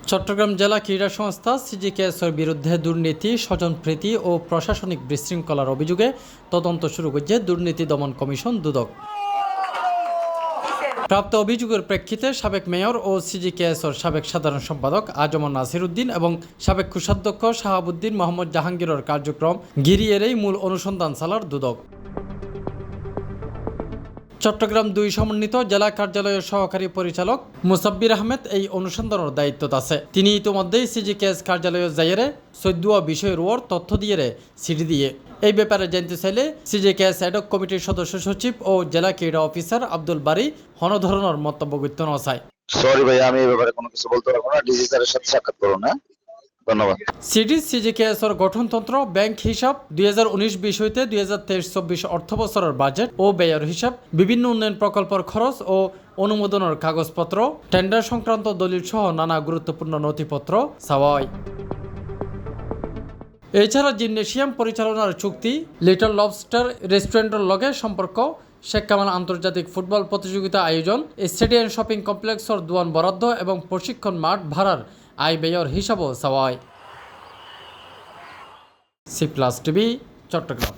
চট্টগ্রাম জেলা ক্রীড়া সংস্থা সিজিকেএসের বিরুদ্ধে দুর্নীতি, স্বজনপ্রীতি ও প্রশাসনিক বিশৃঙ্খলার অভিযোগে তদন্ত শুরু করেছে দুর্নীতি দমন কমিশন দুদক। প্রাপ্ত অভিযোগের প্রেক্ষিতে সাবেক মেয়র ও সিজিকেএসের সাবেক সাধারণ সম্পাদক আজমন নাসির উদ্দিন এবং সাবেক কোষাধ্যক্ষ শাহাবুদ্দিন মোহাম্মদ জাহাঙ্গীরের কার্যক্রম ঘিরিয়েই মূল অনুসন্ধান চালার দুদক। চট্টগ্রাম ২ সমন্বিত জেলা কার্যালয়ের সহকারী পরিচালক মুসাব্বির আহমেদ এই অনুসন্ধানের দায়িত্ব আছে। তিনি ইতিমধ্যেই সিজিকেএস কার্যালয়ের যাইয়ে ১৪ বিষয়ের ওর তথ্য দিয়ে সিডি দিয়ে এই ব্যাপারে জানতে চাইলে সিজিকেএস অ্যাডক কমিটির সদস্য সচিব ও জেলা ক্রীড়া অফিসার আব্দুল বারী হন ধরনের মন্তব্য করতে নয়। সরি ভাই, আমি এই ব্যাপারে কোনো কিছু বলতে পারবো না। ডিসি স্যারের সাথে সাক্ষাৎ করুন। ধন্যবাদ। সিজিকেএসের গঠনতন্ত্র, ব্যাংক হিসাব, ২০১৯ বিষয়তে ২০২৩-২৪ অর্থবছরের বাজেট ও ব্যয়ের হিসাব, বিভিন্ন উন্নয়ন প্রকল্পের খরচ ও অনুমোদনের কাগজপত্র, টেন্ডার সংক্রান্ত দলিল সহ নানা গুরুত্বপূর্ণ নথিপত্র চাওয়ায়। এছাড়া জিমনেশিয়াম পরিচালনার চুক্তি, লিটল লবস্টার রেস্টুরেন্টের লগে সম্পর্ক, শেখ কামাল আন্তর্জাতিক ফুটবল প্রতিযোগিতা আয়োজন, স্টেডিয়াম শপিং কমপ্লেক্সের দুয়ান বরাদ্দ এবং প্রশিক্ষণ মাঠ ভাড়ার আয় ব্যয়ের হিসাবও চাওয়ায়। C plus TV, Chittagong.